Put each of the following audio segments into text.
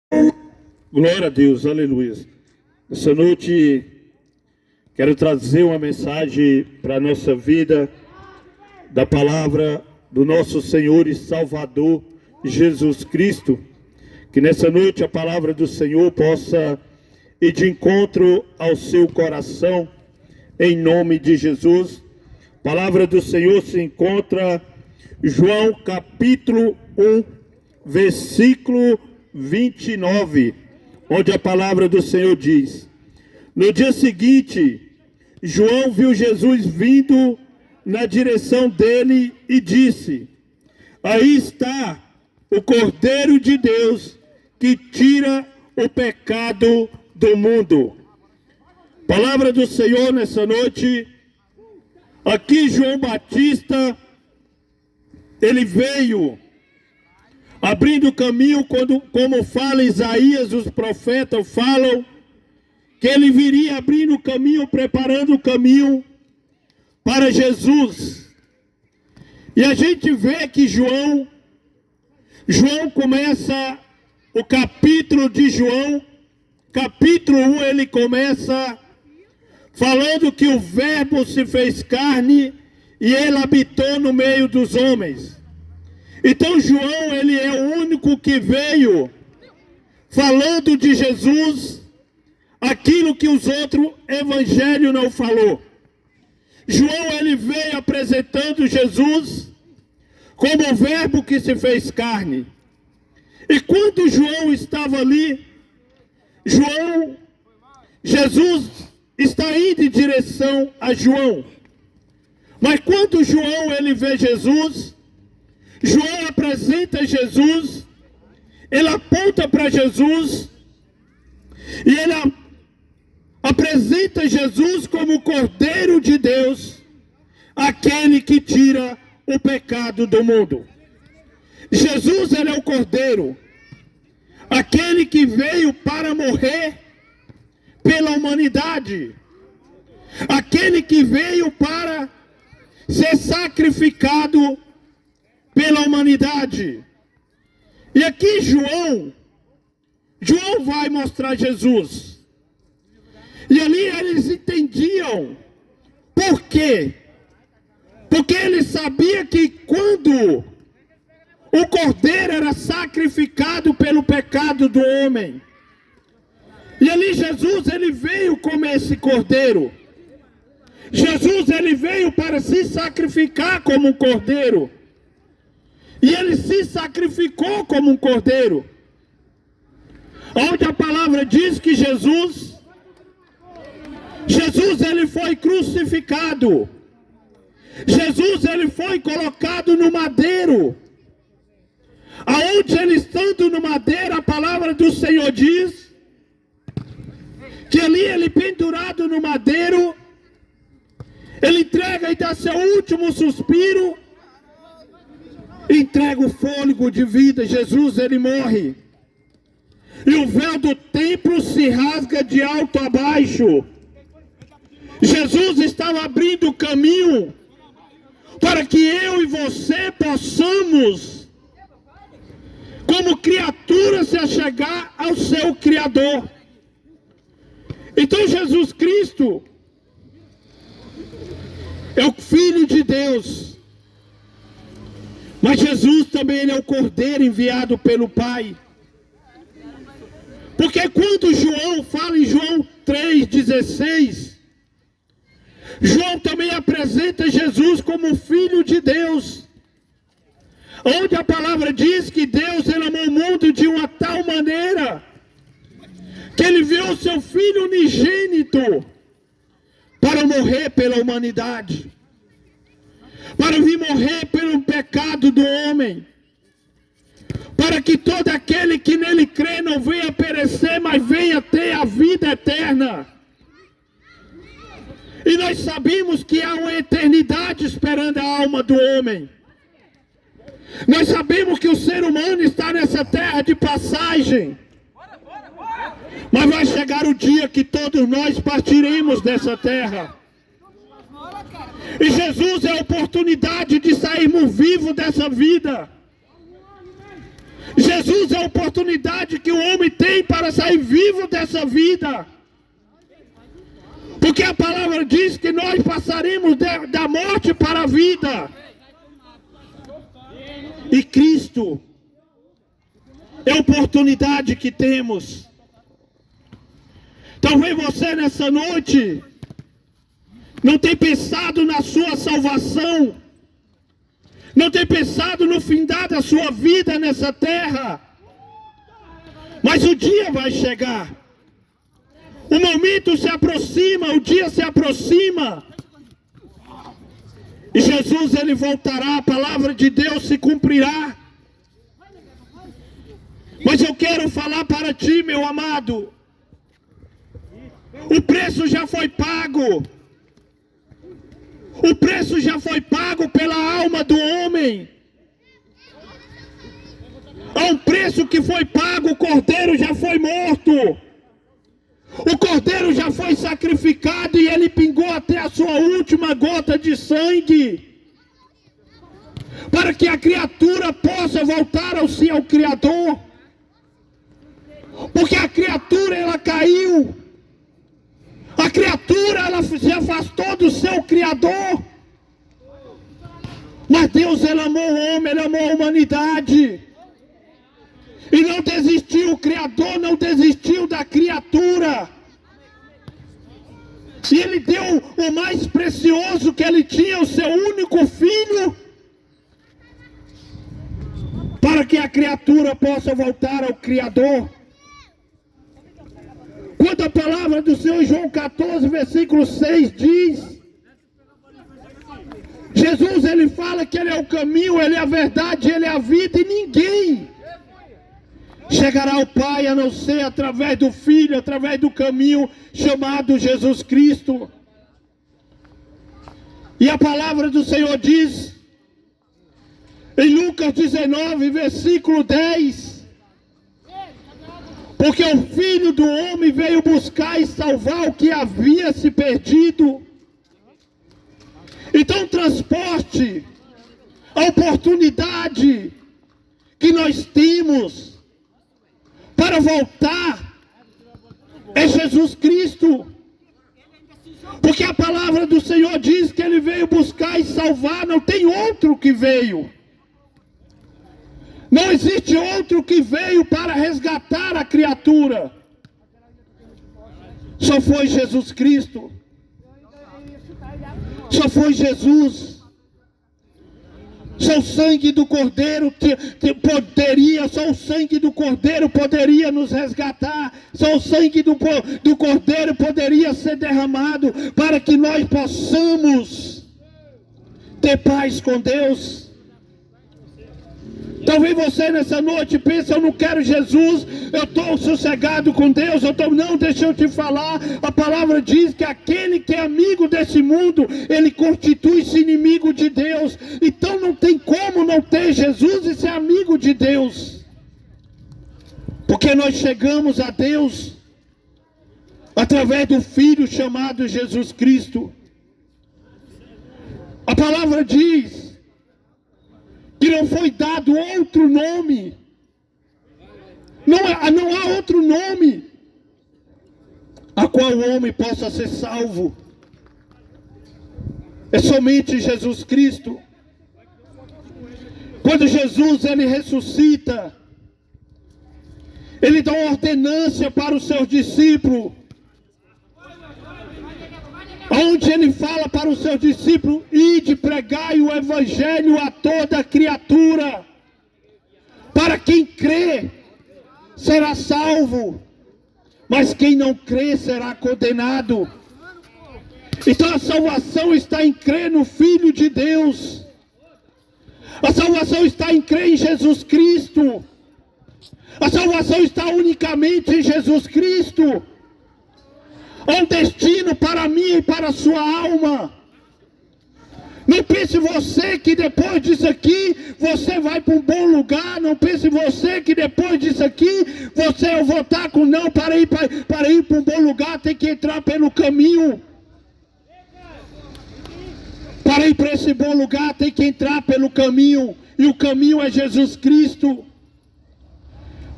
Glória a Deus, aleluia. Essa noite quero trazer uma mensagem para a nossa vida, da palavra do nosso Senhor e Salvador Jesus Cristo. Que nessa noite a palavra do Senhor possa ir de encontro ao seu coração, em nome de Jesus. A palavra do Senhor se encontra em João capítulo 1, versículo 29, onde a palavra do Senhor diz: no dia seguinte, João viu Jesus vindo na direção dele e disse: aí está o Cordeiro de Deus que tira o pecado do mundo. Palavra do Senhor nessa noite. Aqui João Batista, ele veio abrindo caminho, como fala Isaías, os profetas falam que ele viria abrindo o caminho, preparando o caminho para Jesus. E a gente vê que João começa o capítulo de João, capítulo 1, ele começa falando que o Verbo se fez carne e ele habitou no meio dos homens. Então João, ele é o único que veio falando de Jesus, aquilo que os outros evangelhos não falou. João, ele veio apresentando Jesus como o Verbo que se fez carne. E quando João estava ali, Jesus está indo em direção a João. Mas quando João, ele vê Jesus, João apresenta Jesus, ele aponta para Jesus, e ele apresenta Jesus como o Cordeiro de Deus, aquele que tira o pecado do mundo. Jesus, ele é o Cordeiro, aquele que veio para morrer pela humanidade, aquele que veio para ser sacrificado pela humanidade. E aqui João vai mostrar Jesus. E ali eles entendiam por quê? Porque ele sabia que quando o Cordeiro era sacrificado pelo pecado do homem, e ali Jesus, ele veio como esse Cordeiro. Jesus, ele veio para se sacrificar como um Cordeiro. E ele se sacrificou como um Cordeiro. Onde a palavra diz que Jesus ele foi crucificado. Jesus, ele foi colocado no madeiro. Aonde ele estando no madeiro, a palavra do Senhor diz que ali ele pendurado no madeiro, ele entrega e dá seu último suspiro, entrega o fôlego de vida. Jesus, ele morre. E o véu do templo se rasga de alto a baixo. Jesus estava abrindo o caminho para que eu e você possamos, como criatura, se achegar ao seu Criador. Então Jesus Cristo é o Filho de Deus, mas Jesus também, ele é o Cordeiro enviado pelo Pai. Porque quando João fala em João 3,16, João também apresenta Jesus como Filho de Deus, onde a palavra diz que Deus, ele amou o mundo de uma tal maneira que ele enviou o seu Filho unigênito para morrer pela humanidade, para vir morrer pelo pecado do homem, para que todo aquele que nele crê não venha perecer, mas venha ter a vida eterna. E nós sabemos que há uma eternidade esperando a alma do homem. Nós sabemos que o ser humano está nessa terra de passagem, mas vai chegar o dia que todos nós partiremos dessa terra. E Jesus é a oportunidade de sairmos vivos dessa vida. Jesus é a oportunidade que o homem tem vida. Porque a palavra diz que nós passaremos da morte para a vida. E Cristo é a oportunidade que temos. Talvez você nessa noite não tenha pensado na sua salvação, não tenha pensado no findar da sua vida nessa terra. Mas o dia vai chegar. O momento se aproxima, o dia se aproxima. E Jesus, ele voltará, a palavra de Deus se cumprirá. Mas eu quero falar para ti, meu amado. O preço já foi pago. O preço já foi pago pela alma do homem. Há um preço que foi pago, o cordeiro já foi morto. O cordeiro já foi sacrificado e ele pingou até a sua última gota de sangue. Para que a criatura possa voltar ao seu Criador. Porque a criatura, ela caiu. A criatura, ela se afastou do seu Criador. Mas Deus, ele amou o homem, ele amou a humanidade. E não desistiu, o Criador não desistiu da criatura. E ele deu o mais precioso que ele tinha, o seu único filho, para que a criatura possa voltar ao Criador. Quando a palavra do Senhor, João 14, versículo 6 diz, Jesus, ele fala que ele é o caminho, ele é a verdade, ele é a vida, e ninguém chegará ao Pai a não ser através do Filho, através do caminho chamado Jesus Cristo. E a palavra do Senhor diz, em Lucas 19, versículo 10, porque o Filho do Homem veio buscar e salvar o que havia se perdido. Então o transporte, a oportunidade que nós temos para voltar é Jesus Cristo. Porque a palavra do Senhor diz que ele veio buscar e salvar, não tem outro que veio. Não existe outro que veio para resgatar a criatura. Só foi Jesus Cristo. Só foi Jesus. Só o sangue do Cordeiro só o sangue do Cordeiro poderia nos resgatar. Só o sangue do Cordeiro poderia ser derramado para que nós possamos ter paz com Deus. Talvez você nessa noite pense, eu não quero Jesus, eu estou sossegado com Deus, não, deixa eu te falar, a palavra diz que aquele que é amigo desse mundo, ele constitui-se inimigo de Deus. Então não tem como não ter Jesus e ser amigo de Deus, porque nós chegamos a Deus através do Filho chamado Jesus Cristo. A palavra diz que não foi dado outro nome. Não há outro nome a qual o homem possa ser salvo. É somente Jesus Cristo. Quando Jesus ele ressuscita, ele dá uma ordenância para os seus discípulos, onde ele fala para os seus discípulos: ide, pregai o evangelho a toda criatura. Para quem crê será salvo, mas quem não crê será condenado. Então a salvação está em crer no Filho de Deus. A salvação está em crer em Jesus Cristo. A salvação está unicamente em Jesus Cristo. Há um destino para mim e para a sua alma. Não pense você que depois disso aqui você vai para um bom lugar. Não pense você que depois disso aqui eu vou estar com não, para ir para um bom lugar tem que entrar pelo caminho. Para ir para esse bom lugar tem que entrar pelo caminho. E o caminho é Jesus Cristo.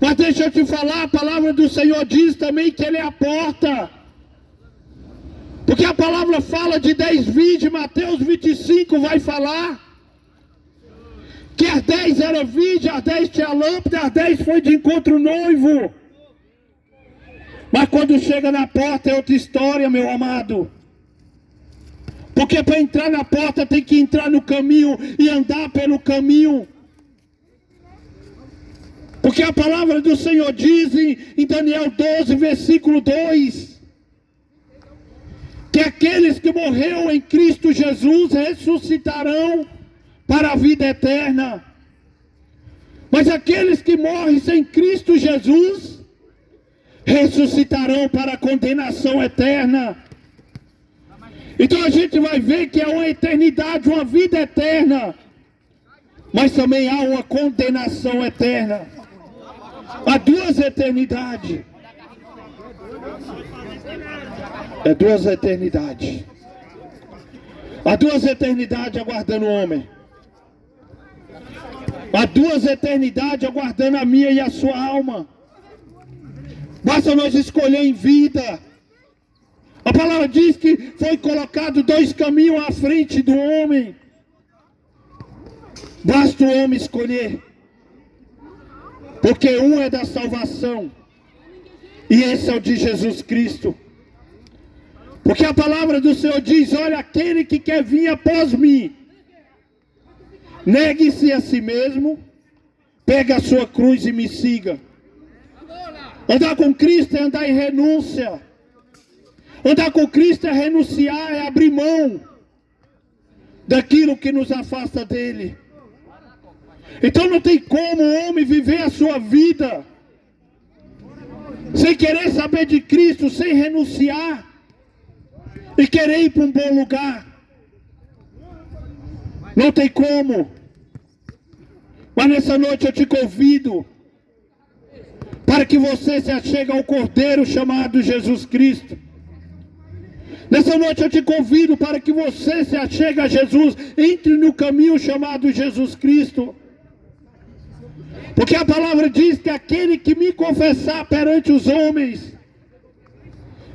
Mas deixa eu te falar, a palavra do Senhor diz também que Ele é a porta. Porque a palavra fala de 10 virgens, Mateus 25 vai falar que as 10 eram virgens, as 10 tinha lâmpada, as 10 foi de encontro noivo. Mas quando chega na porta é outra história, meu amado. Porque para entrar na porta tem que entrar no caminho e andar pelo caminho. Porque a palavra do Senhor diz em Daniel 12, versículo 2, que aqueles que morreram em Cristo Jesus ressuscitarão para a vida eterna. Mas aqueles que morrem sem Cristo Jesus ressuscitarão para a condenação eterna. Então a gente vai ver que é uma eternidade, uma vida eterna, mas também há uma condenação eterna. Há duas eternidades. É duas eternidades. Há duas eternidades aguardando o homem. Há duas eternidades aguardando a minha e a sua alma. Basta nós escolher em vida. A palavra diz que foi colocado 2 caminhos à frente do homem. Basta o homem escolher. Porque um é da salvação. E esse é o de Jesus Cristo. Porque a palavra do Senhor diz: olha, aquele que quer vir após mim, negue-se a si mesmo, pegue a sua cruz e me siga. Andar com Cristo é andar em renúncia. Andar com Cristo é renunciar, é abrir mão daquilo que nos afasta dele. Então não tem como o homem viver a sua vida sem querer saber de Cristo, sem renunciar e querer ir para um bom lugar. Não tem como. Mas nessa noite eu te convido para que você se achegue ao Cordeiro chamado Jesus Cristo. Nessa noite eu te convido para que você se achegue a Jesus, entre no caminho chamado Jesus Cristo. Porque a palavra diz que aquele que me confessar perante os homens,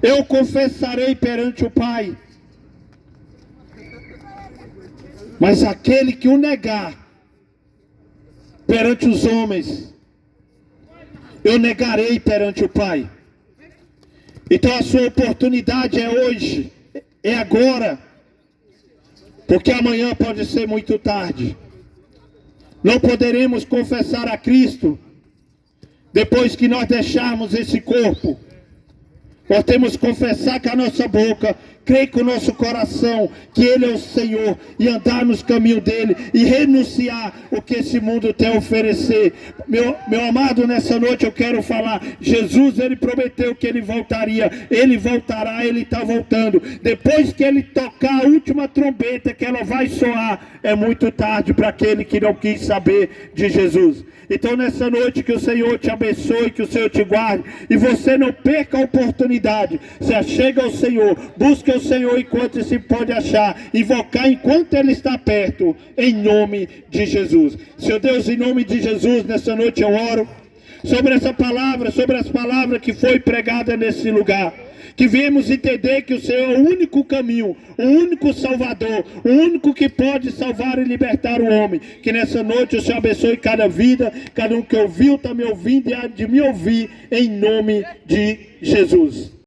eu confessarei perante o Pai. Mas aquele que o negar perante os homens, eu negarei perante o Pai. Então a sua oportunidade é hoje, é agora, porque amanhã pode ser muito tarde. Não poderemos confessar a Cristo depois que nós deixarmos esse corpo. Nós temos que confessar com a nossa boca, crer com o nosso coração que Ele é o Senhor e andar nos caminhos dEle e renunciar o que esse mundo tem a oferecer. Meu amado, nessa noite eu quero falar, Jesus, Ele prometeu que Ele voltaria, Ele voltará, Ele está voltando. Depois que Ele tocar a última trombeta, que ela vai soar, é muito tarde para aquele que não quis saber de Jesus. Então nessa noite que o Senhor te abençoe, que o Senhor te guarde, e você não perca a oportunidade, se achega ao Senhor, busque o Senhor enquanto se pode achar, invocar enquanto Ele está perto, em nome de Jesus. Senhor Deus, em nome de Jesus, nessa noite eu oro sobre essa palavra, sobre as palavras que foi pregada nesse lugar. Que viemos entender que o Senhor é o único caminho, o único Salvador, o único que pode salvar e libertar o homem. Que nessa noite o Senhor abençoe cada vida, cada um que ouviu, está me ouvindo e há de me ouvir, em nome de Jesus.